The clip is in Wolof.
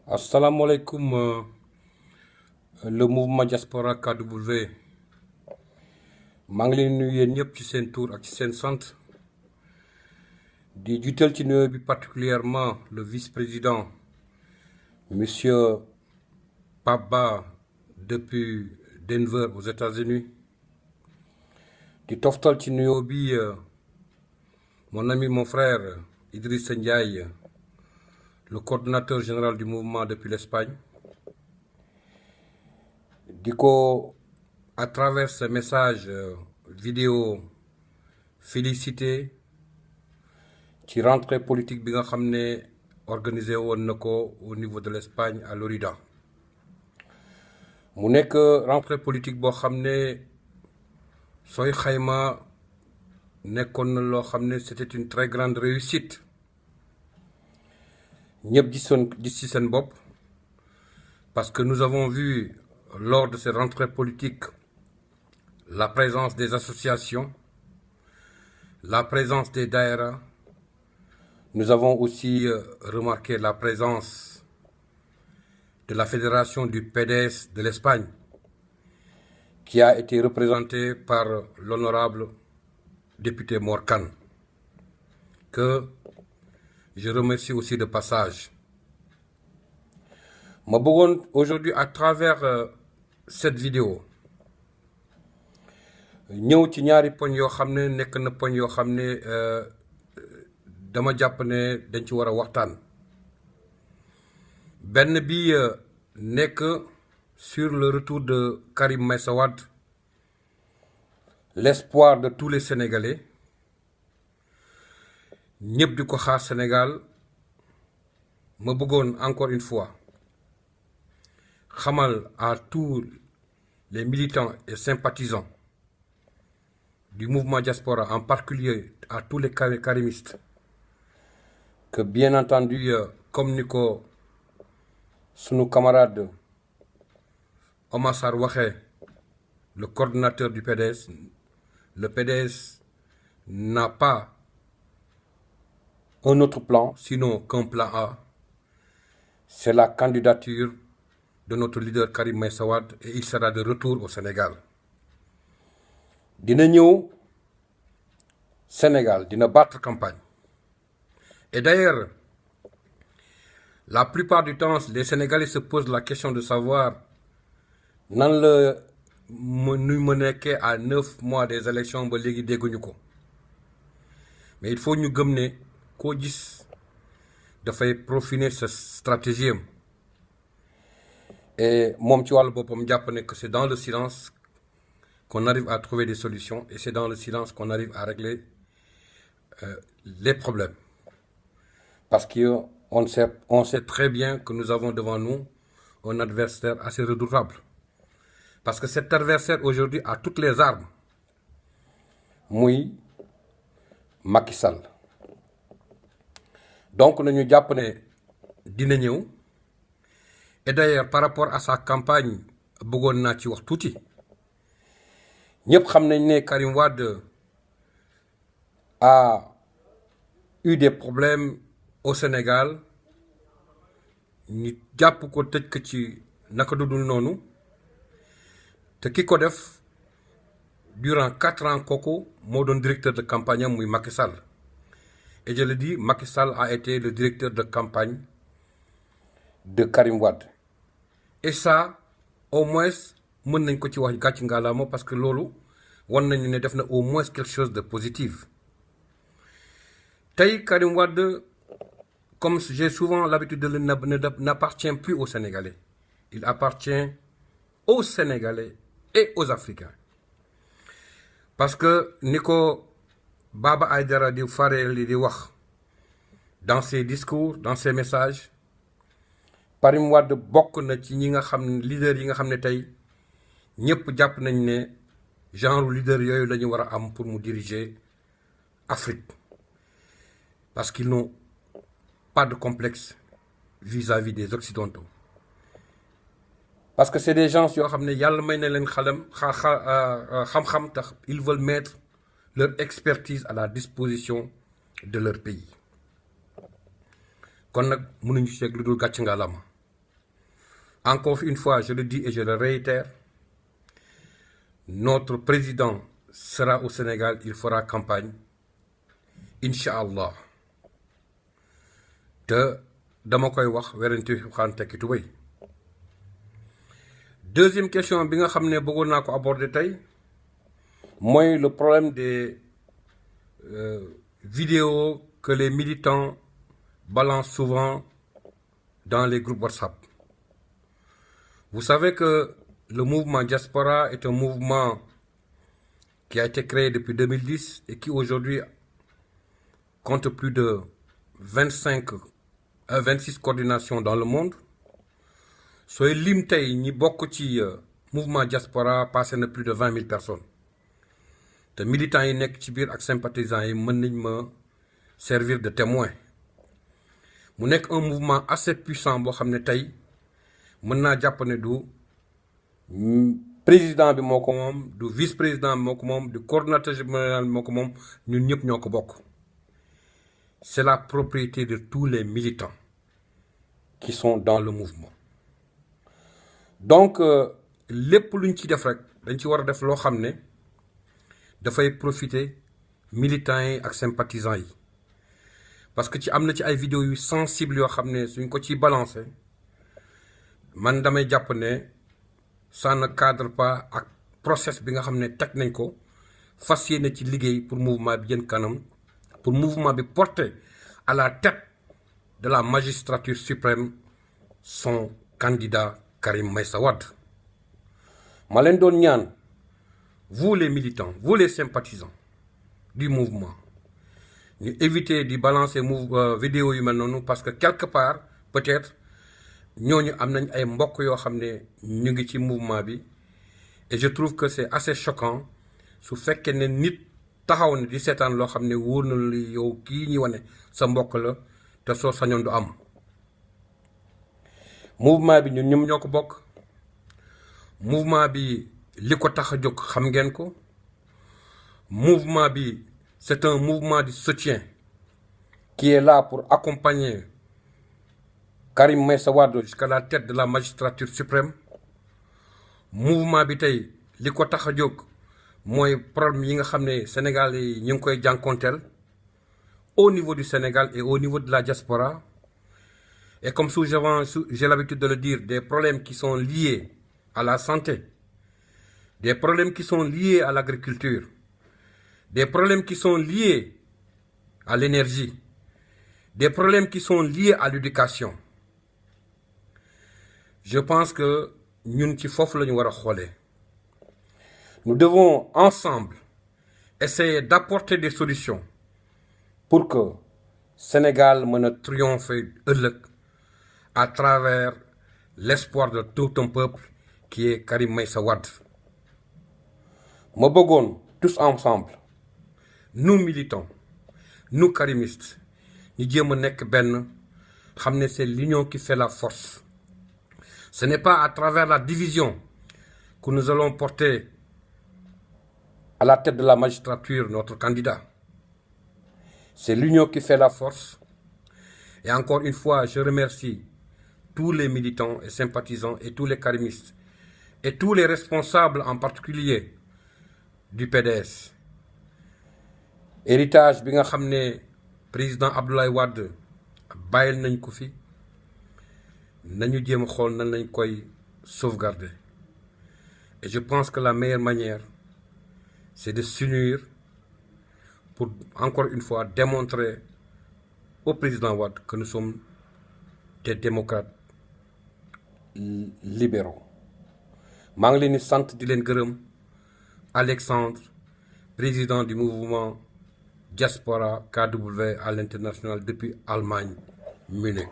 Assalamu alaikum, le mouvement Diaspora KW maa ngi leen nuyu yéen ñëpp ci seen tour ak ci seen sant di juutal ci nuyoo bi particulièrement le vice-président monsieur Pape Ba depuis Denver aux États-Unis di toftal ci nuyoo bi mon ami mon frère Idrissa Ndiaye le coordonnateur général du mouvement depuis l'Espagne di ko à travers ce message vidéo félicité ci rentrée politique bi nga xam ne organisé woon na ko au niveau de l'Espagne à Lérida mu nekk rentrée politique boo xam ne sooy xayma nekkoon na loo xam ne c'était une très grande réussite ñëpp gis ci seen bopp parce que nous avons vu lors de ces rentrées politiques la présence des associations, la présence des daïras. Nous avons aussi remarqué la présence de la fédération du PDS de l'Espagne qui a été représentée par l'honorable député Mor Kane que je remercie aussi de passage. Ma bëggoon aujourd'hui à travers cette vidéo ñëw ci ñaari poñ yoo xam ne nekk na poñ yoo xam ne dama jàpp ne dañ ci war a waxtaan benn bi nekk sur le retour de Karim Meïssa Wade l'espoir de tous les Sénégalais ñëpp di ko xaar Sénégal ma bëggoon encore une fois xamal à tous les militants et sympathisants du mouvement Diaspora, en particulier à tous les karimistes, que bien entendu, comme ni ko sunu camarade Omar Sarr waxee, le coordonnateur du PDS, le PDS n'a pas un autre plan, sinon qu'un plan A. C'est la candidature de notre leader Karim Meïssa Wade et il sera de retour au Sénégal. Dina ñëw Sénégal, dina battre campagne. Et d'ailleurs, la plupart du temps, les Sénégalais se posent la question de savoir nan la nu mu nekkee à 9 mois des élections ba léegi dégguñu ko. Mais il faut ñu gëm ne koo gis dafay profiner sa stratégie am. Et moom ci wàllu boppam jàpp ne que c'est dans le silence qu'on arrive à trouver des solutions et c'est dans le silence qu'on arrive à régler les problèmes. Parce qu'on sait très bien que nous avons devant nous un adversaire assez redoutable. Parce que cet adversaire aujourd'hui a toutes les armes. Muy Macky Sall. Donc nañu jàpp ne dina ñëw. Et d'ailleurs par rapport à sa campagne bëggoon naa ci wax tuuti. ñëpp xam nañ ne Karim Wade a eu des problèmes au Sénégal ñu jàpp ko tëj ko ci naka dudul noonu te ki ko def durant 4 ans kooku moo doon directeur de campagne am muy Macky Sall et je le dis Macky Sall a été le directeur de campagne de Karim Wade et ça au moins mën nañ ko ci wax gàcc ngalaama parce que loolu wan nañu ne def na au moins quelque chose de positif tey Karim Wade comme j'ai souvent l'habitude de le n'appartient plus aux Sénégalais il appartient aux Sénégalais et aux Africains parce que ni ko Baba Aïdara di fareel di wax dans ses discours dans ses messages Karim Wade bokk na ci ñi nga xam ne leader yi nga xam ne tey ñëpp jàpp nañ ne genre leader yooyu la ñu war a am pour mu diriger Afrique parce qu'ils n'ont pas de complexe vis-à-vis des Occidentaux parce que c'est des gens yoo xam ne yàlla may na leen xam-xam tax ils veulent mettre leur expertise à la disposition de leur pays kon nag mënuñu ci lu dul gàcc ngalaama Encore une fois, je le dis et je le réitère, notre président sera au Sénégal, il fera campagne, Inch'Allah. te dama koy wax werante xaan tekki tubéy. Deuxième question bi nga xam ne bëggoon naa ko aborder tey mooy le problème des vidéos que les militants balancent souvent dans les groupes WhatsApp. Vous savez que le mouvement Diaspora est un mouvement qui a été créé depuis 2010 et qui aujourd'hui compte plus de 26 coordinations dans le monde. Sooy lim tey ñi bokk ci mouvement Diaspora passé na plus de 20 000 personnes te militants yi nekk ci biir ak sympathisants yi mën nañ ma servir de témoin. Mu nekk un mouvement assez puissant boo xam ne tey mën naa jàpp ne du président bi moo ko moom, du vice-président bi moo ko moom, du coordonnateur général bi moo ko moom, ñun ñëpp ñoo ko bokk. C'est la propriété de tous les militants qui sont dans le mouvement. Donc lépp luñ ci def rek dañ ci war a def loo xam ne dafay profiter militants yi ak sympathisants yi parce que ci am na ci ay vidéos yu sensibles yoo xam ne suñ ko ciy balancer man damay jàpp ne ça ne cadre pas ak process bi nga xam ne teg nañ ko fas yéene ci liggéey pour mouvement bi jën kanam, pour mouvement bi porter à la tête de la magistrature suprême son candidat Karim Meïssa Wade. Ma leen doon ñaan, vous les militants, vous les sympathisants du mouvement, ñu éviter di balancer vidéo yu mel noonu parce que quelque part peut-être ñooñu am nañ ay mbokk yoo xam ne ñu ngi ci mouvement bi et je trouve que c'est assez choquant su fekkee ne nit taxaw ne di seetaan loo xam ne wóor na li yow kii ñi wane sa mbokk la te soo sañoon du am. Mouvement bi ñun ñoom ñoo ko bokk, mouvement bi li ko tax a jóg xam ngeen ko, mouvement bi c'est un mouvement de soutien qui est là pour accompagner Karim Meïssa Wade jusqu'à la tête de la magistrature suprême. Mouvement bi tey li ko tax a jóg mooy problème yi nga xam ne Sénégal yi ñu ngi koy jànkonteel au niveau du Sénégal et au niveau de la diaspora. Et comme souvent j'ai l'habitude de le dire, des problèmes qui sont liés à la santé, des problèmes qui sont liés à l'agriculture, des problèmes qui sont liés à l'énergie, des problèmes qui sont liés à l'éducation. Je pense que ñun ci foofu la ñu war a xoolee. Nous devons ensemble essayer d'apporter des solutions pour que Sénégal mën a triompher ëllëg à travers l'espoir de tout un peuple qui est Karim Meïssa Wade. Ma bëggoon tous ensemble, nous militants, nous karimistes, ñu jéem a nekk benn xam ne c'est l'union qui fait la force. Ce n'est pas à travers la division que nous allons porter à la tête de la magistrature notre candidat. C'est l'union qui fait la force. Et encore une fois, je remercie tous les militants et sympathisants et tous les karimistes et tous les responsables en particulier du PDS. Héritage bi nga xam ne président Abdoulaye Wade bàyyil nañ ko fi nañu jéem a xool nan lañ koy sauvegarder. Et je pense que la meilleure manière c'est de s'unir pour encore une fois démontrer au président Wade que nous sommes des démocrates libéraux. maa ngi leen di sant di leen gërëm, Alexandre, président du mouvement Diaspora KW à l'international depuis Allemagne, Munich.